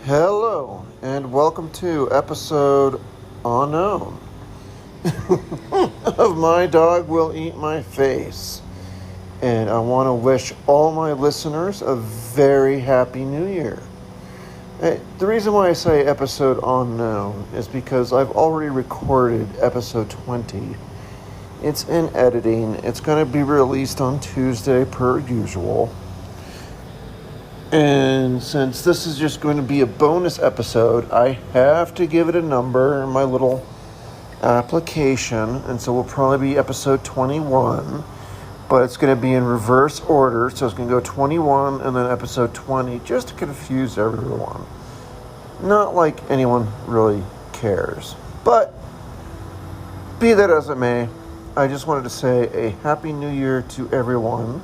Hello, and welcome to episode unknown of My Dog Will Eat My Face. And I want to wish all my listeners a very happy new year. The reason why I say episode unknown is because I've already recorded episode 20. It's in editing. It's going to be released on Tuesday per usual. And since this is just going to be a bonus episode, I have to give it a number in my little application. And so it will probably be episode 21. But it's going to be in reverse order. So it's going to go 21 and then episode 20 just to confuse everyone. Not like anyone really cares. But be that as it may, I just wanted to say a happy new year to everyone.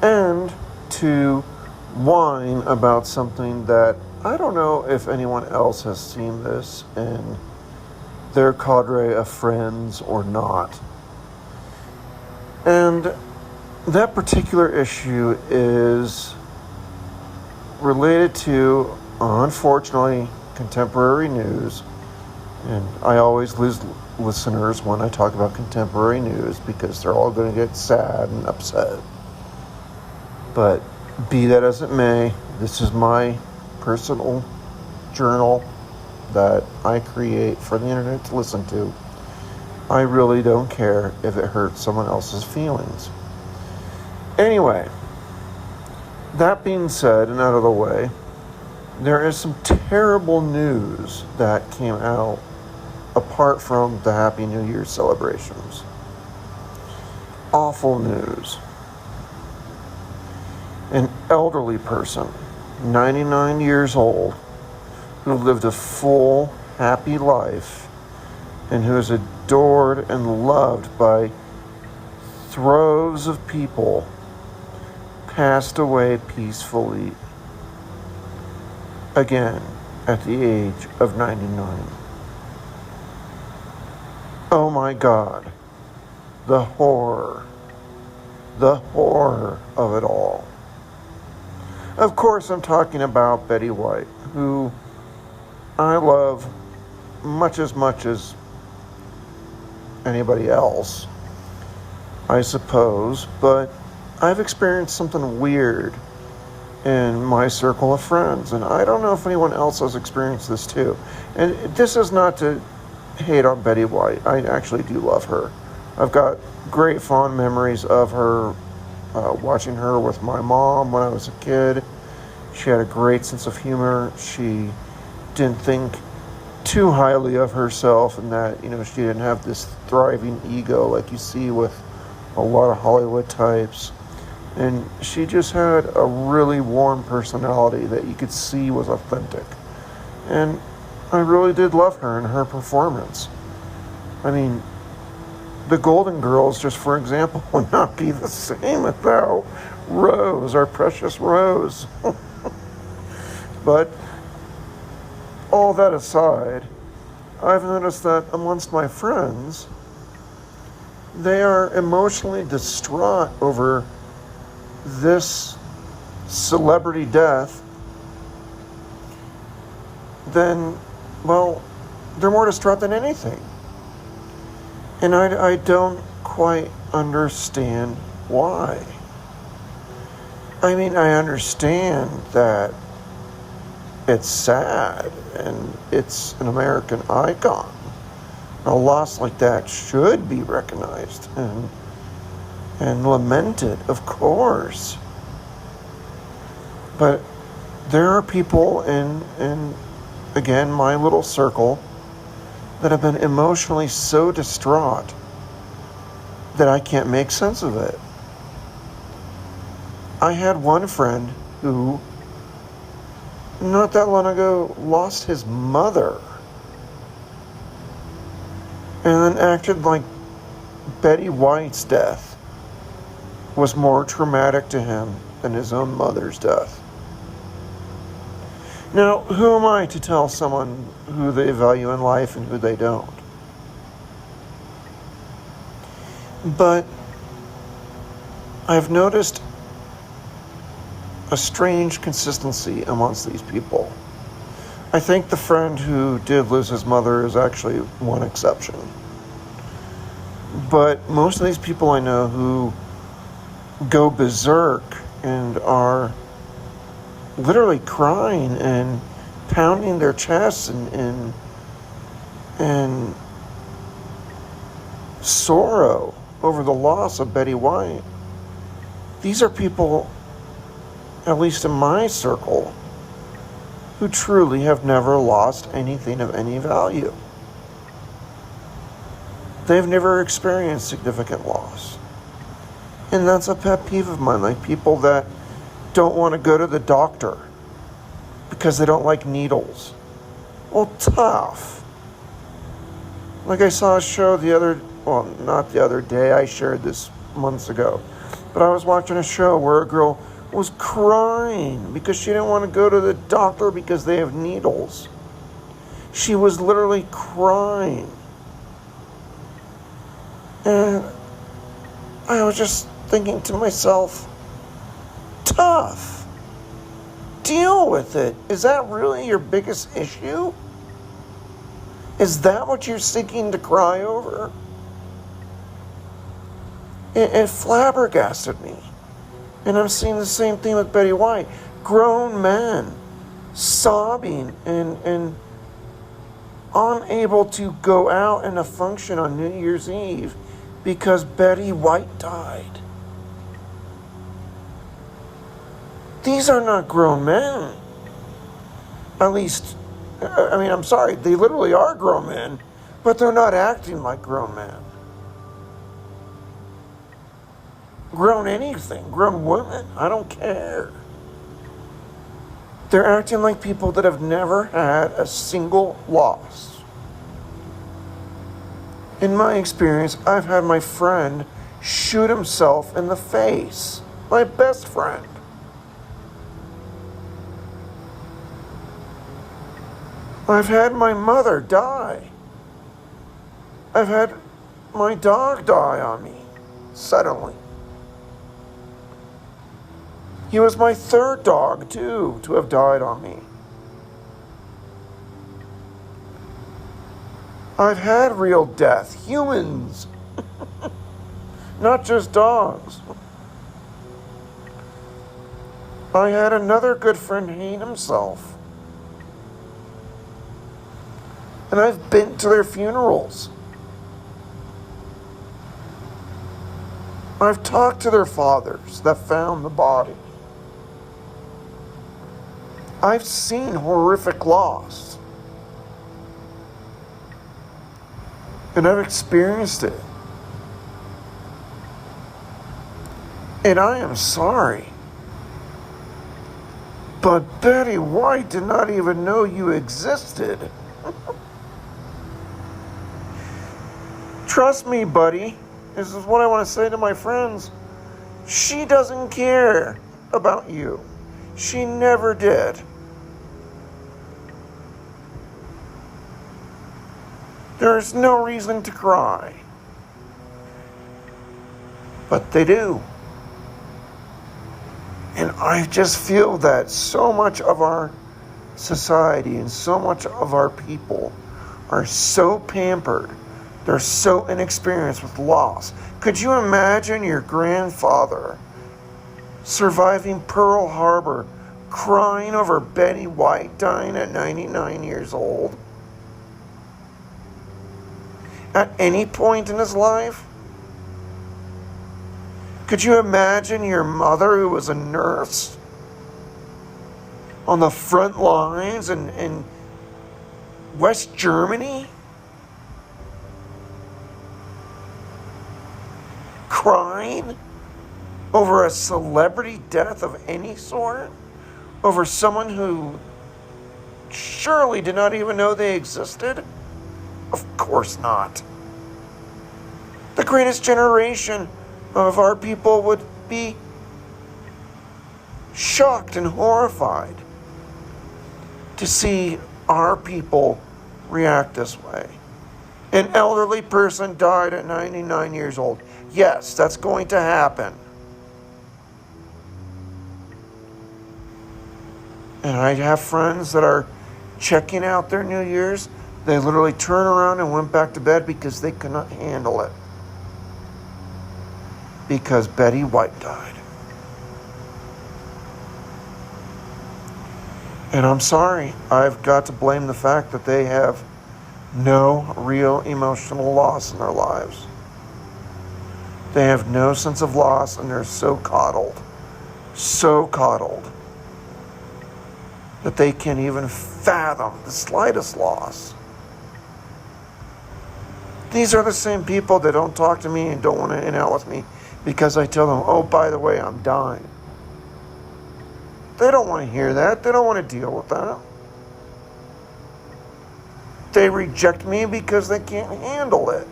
And to whine about something that I don't know if anyone else has seen this in their cadre of friends or not. And that particular issue is related to, unfortunately, contemporary news. And I always lose listeners when I talk about contemporary news because they're all going to get sad and upset. But be that as it may, this is my personal journal that I create for the internet to listen to. I really don't care if it hurts someone else's feelings. Anyway, that being said and out of the way, there is some terrible news that came out apart from the Happy New Year celebrations. Awful news. An elderly person, 99 years old, who lived a full, happy life and who is adored and loved by droves of people, passed away peacefully again at the age of 99. Oh my God, the horror of it all. Of course, I'm talking about Betty White, who I love much as anybody else, I suppose, but I've experienced something weird in my circle of friends, and I don't know if anyone else has experienced this too. And this is not to hate on Betty White. I actually do love her. I've got great fond memories of her, watching her with my mom when I was a kid. She had a great sense of humor. She didn't think too highly of herself, and that, she didn't have this thriving ego like you see with a lot of Hollywood types. And she just had a really warm personality that you could see was authentic. And I really did love her and her performance. I mean, the Golden Girls, just for example, would not be the same without Rose, our precious Rose. But all that aside, I've noticed that amongst my friends, they are emotionally distraught over this celebrity death. Then, well, they're more distraught than anything. And I don't quite understand why. I mean, I understand that it's sad and it's an American icon. A loss like that should be recognized and lamented, of course. But there are people in again, my little circle that have been emotionally so distraught that I can't make sense of it. I had one friend who, not that long ago, lost his mother and then acted like Betty White's death was more traumatic to him than his own mother's death. Now, who am I to tell someone who they value in life and who they don't? But I've noticed a strange consistency amongst these people. I think the friend who did lose his mother is actually one exception. But most of these people I know who go berserk and are literally crying and pounding their chests and sorrow over the loss of Betty White. These are people, at least in my circle, who truly have never lost anything of any value. They've never experienced significant loss. And that's a pet peeve of mine, like people that don't want to go to the doctor because they don't like needles. Well, tough. Like I saw a show not the other day, I shared this months ago, but I was watching a show where a girl was crying because she didn't want to go to the doctor because they have needles. She was literally crying. And I was just thinking to myself, tough. Deal with it. Is that really your biggest issue? Is that what you're seeking to cry over? It flabbergasted me. And I'm seeing the same thing with Betty White. Grown men sobbing and unable to go out and a function on New Year's Eve because Betty White died. These are not grown men. At least, I'm sorry, they literally are grown men, but they're not acting like grown men. Grown anything, grown women, I don't care. They're acting like people that have never had a single loss. In my experience, I've had my friend shoot himself in the face. My best friend. I've had my mother die. I've had my dog die on me, suddenly. He was my third dog, too, to have died on me. I've had real death, humans, not just dogs. I had another good friend hang himself. And I've been to their funerals. I've talked to their fathers that found the body. I've seen horrific loss. And I've experienced it. And I am sorry. But Betty White did not even know you existed. Trust me, buddy. This is what I want to say to my friends. She doesn't care about you. She never did. There's no reason to cry. But they do. And I just feel that so much of our society and so much of our people are so pampered. They're so inexperienced with loss. Could you imagine your grandfather surviving Pearl Harbor, crying over Betty White dying at 99 years old? At any point in his life? Could you imagine your mother, who was a nurse, on the front lines in West Germany, crying over a celebrity death of any sort? Over someone who surely did not even know they existed? Of course not. The greatest generation of our people would be shocked and horrified to see our people react this way. An elderly person died at 99 years old. Yes, that's going to happen. And I have friends that are checking out their New Year's, they literally turned around and went back to bed because they could not handle it. Because Betty White died. And I'm sorry, I've got to blame the fact that they have no real emotional loss in their lives. They have no sense of loss, and they're so coddled, that they can't even fathom the slightest loss. These are the same people that don't talk to me and don't want to hang out with me because I tell them, oh, by the way, I'm dying. They don't want to hear that. They don't want to deal with that. They reject me because they can't handle it.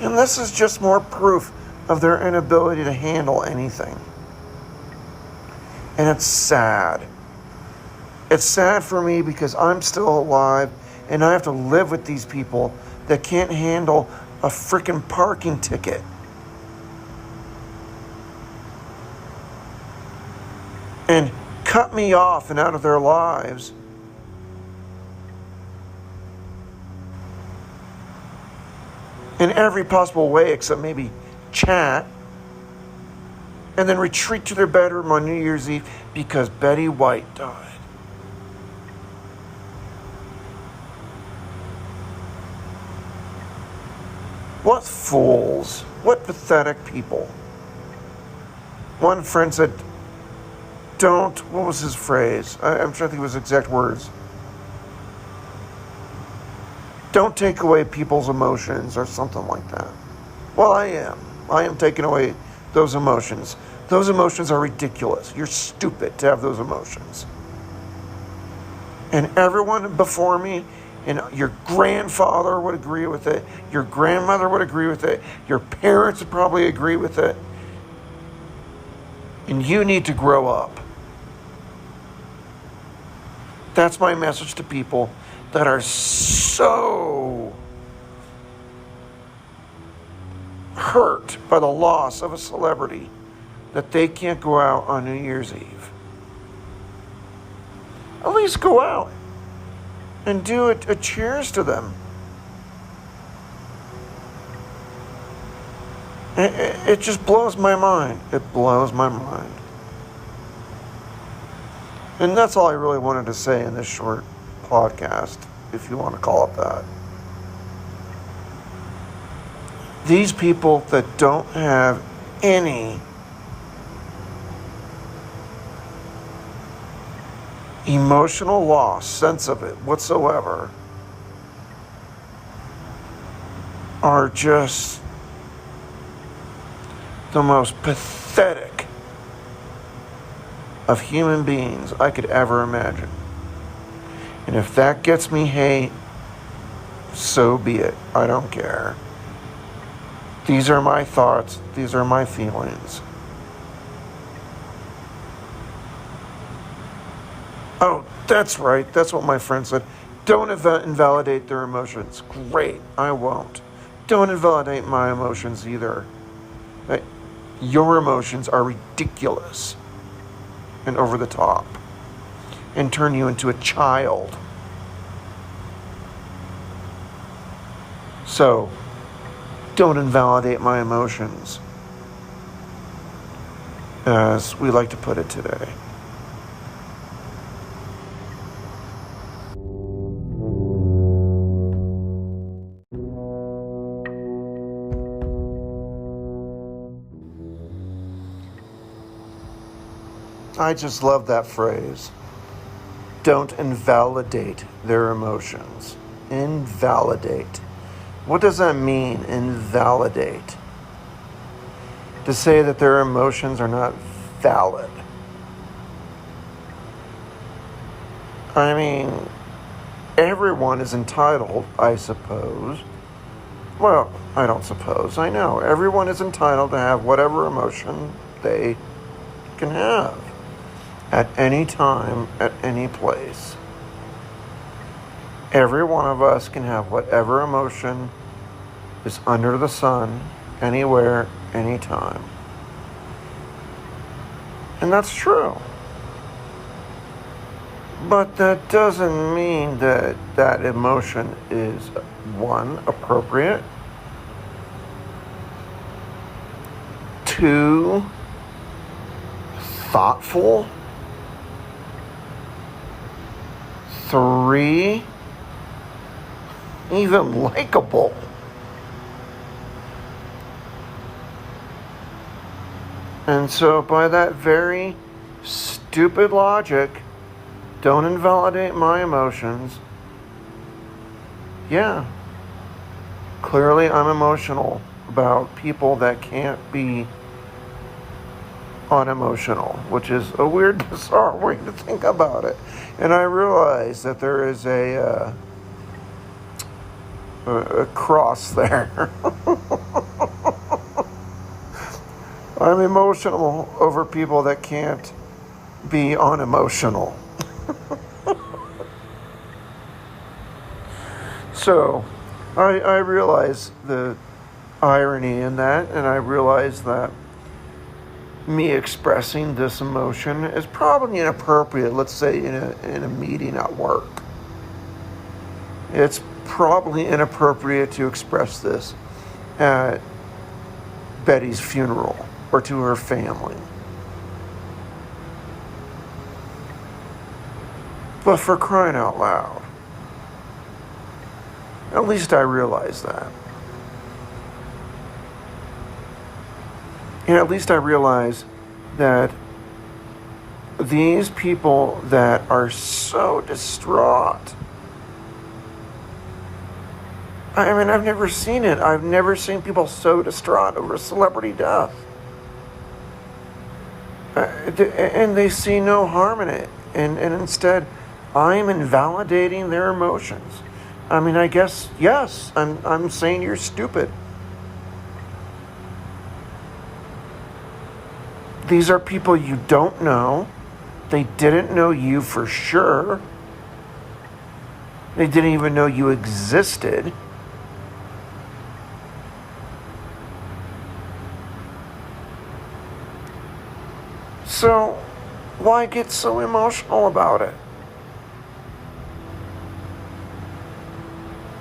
And this is just more proof of their inability to handle anything. And it's sad. It's sad for me because I'm still alive and I have to live with these people that can't handle a freaking parking ticket. And cut me off and out of their lives. In every possible way except maybe chat. And then retreat to their bedroom on New Year's Eve because Betty White died. What fools. What pathetic people. One friend said, what was his phrase? I'm trying to think of his exact words. Don't take away people's emotions or something like that. Well, I am. I am taking away those emotions. Those emotions are ridiculous. You're stupid to have those emotions. And everyone before me, and your grandfather would agree with it. Your grandmother would agree with it. Your parents would probably agree with it. And you need to grow up. That's my message to people that are so hurt by the loss of a celebrity that they can't go out on New Year's Eve. At least go out and do a cheers to them. It just blows my mind. It blows my mind. And that's all I really wanted to say in this short podcast, if you want to call it that. These people that don't have any emotional loss, sense of it whatsoever, are just the most pathetic of human beings I could ever imagine. And if that gets me hate, so be it. I don't care. These are my thoughts. These are my feelings. Oh, that's right. That's what my friend said. Don't invalidate their emotions. Great. I won't. Don't invalidate my emotions either. Your emotions are ridiculous and over the top and turn you into a child. So, don't invalidate my emotions, as we like to put it today. I just love that phrase. Don't invalidate their emotions. Invalidate. What does that mean, invalidate? To say that their emotions are not valid. I mean, everyone is entitled, I suppose. Well, I don't suppose. I know. Everyone is entitled to have whatever emotion they can have. At any time, at any place. Every one of us can have whatever emotion is under the sun, anywhere, anytime. And that's true. But that doesn't mean that that emotion is, one, appropriate, two, thoughtful, three, even likable. And so by that very stupid logic, don't invalidate my emotions. Yeah, clearly I'm emotional about people that can't be unemotional, which is a weird, bizarre way to think about it. And I realize that there is a cross there. I'm emotional over people that can't be unemotional. So, I realize the irony in that, and I realize that me expressing this emotion is probably inappropriate, let's say in a meeting at work. It's probably inappropriate to express this at Betty's funeral or to her family. But for crying out loud, at least I realize that. And at least I realize that these people that are so distraught, I mean, I've never seen it. I've never seen people so distraught over a celebrity death. And they see no harm in it. And instead, I'm invalidating their emotions. I mean, I guess, yes, I'm saying you're stupid. These are people you don't know. They didn't know you for sure. They didn't even know you existed. So, why get so emotional about it?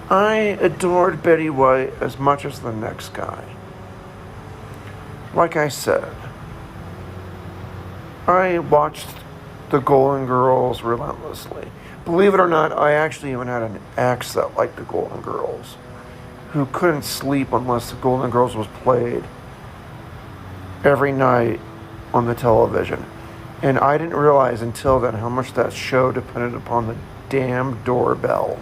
I adored Betty White as much as the next guy. Like I said, I watched the Golden Girls relentlessly. Believe it or not, I actually even had an ex that liked the Golden Girls, who couldn't sleep unless the Golden Girls was played every night on the television. And I didn't realize until then how much that show depended upon the damn doorbell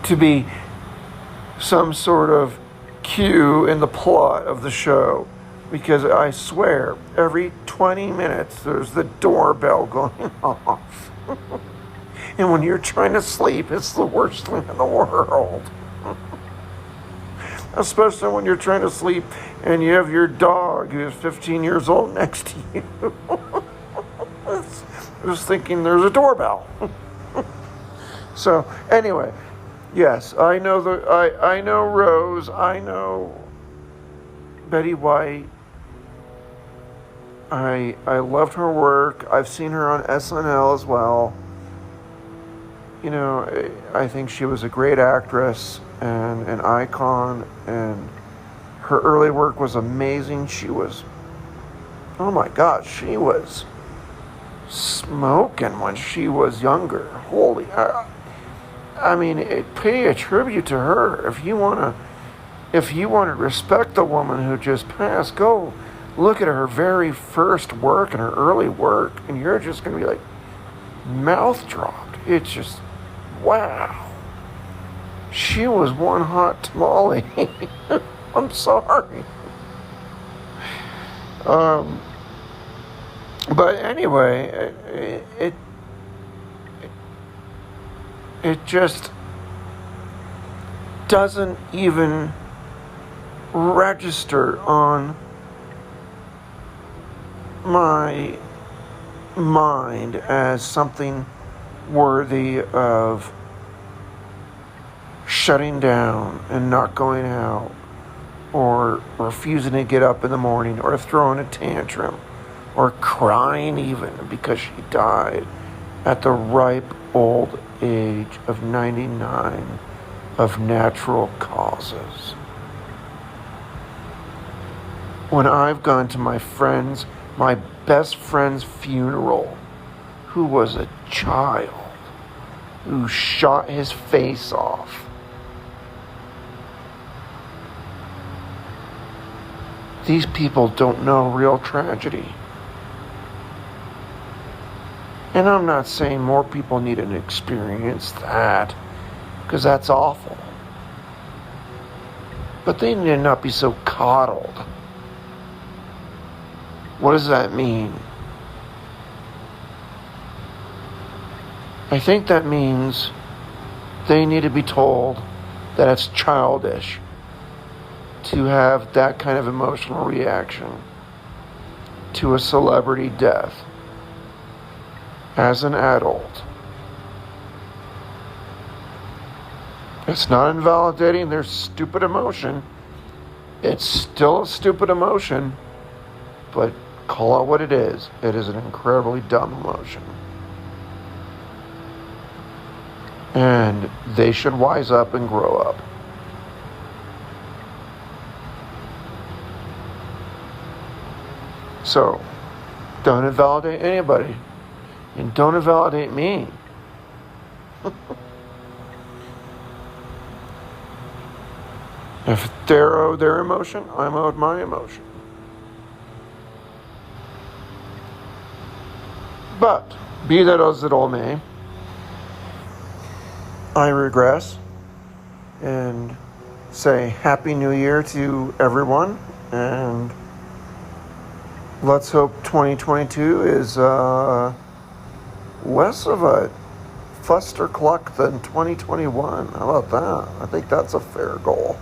to be some sort of cue in the plot of the show. Because I swear, every 20 minutes there's the doorbell going off. And when you're trying to sleep, it's the worst thing in the world. Especially when you're trying to sleep and you have your dog who's 15 years old next to you. Just thinking there's a doorbell. So, anyway, yes, I know I know Rose, I know Betty White. I loved her work. I've seen her on SNL as well. You know, I think she was a great actress and an icon, and her early work was amazing. She was, oh my gosh, she was smoking when she was younger. Holy, I mean, pay a tribute to her. If you want to respect the woman who just passed, go look at her very first work and her early work, and you're just going to be like, mouth dropped. It's just, wow. She was one hot tamale. I'm sorry. But anyway, it just doesn't even register on my mind as something worthy of shutting down and not going out or refusing to get up in the morning, or throwing a tantrum, or crying even because she died at the ripe old age of 99 of natural causes. When I've gone to my best friend's funeral, who was a child, who shot his face off, these people don't know real tragedy. And I'm not saying more people need to experience that, because that's awful. But they need to not be so coddled. What does that mean? I think that means they need to be told that it's childish to have that kind of emotional reaction to a celebrity death as an adult. It's not invalidating their stupid emotion. It's still a stupid emotion, but call it what it is. It is an incredibly dumb emotion. And they should wise up and grow up. So, don't invalidate anybody. And don't invalidate me. If they're owed their emotion, I'm owed my emotion. But, be that as it all may, I regress and say Happy New Year to everyone, and let's hope 2022 is less of a fustercluck than 2021. How about that? I think that's a fair goal.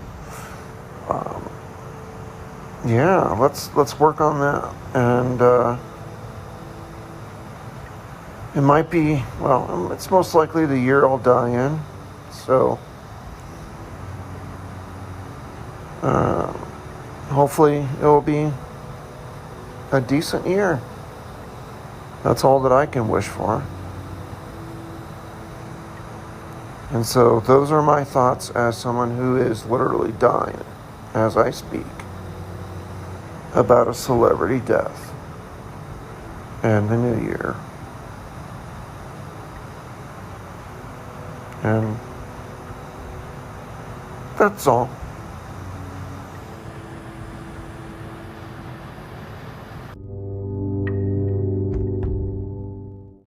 Yeah, let's work on that. And it might be, well, it's most likely the year I'll die in. So hopefully it will be a decent year. That's all that I can wish for. And so those are my thoughts as someone who is literally dying as I speak about a celebrity death and the new year. And that's all.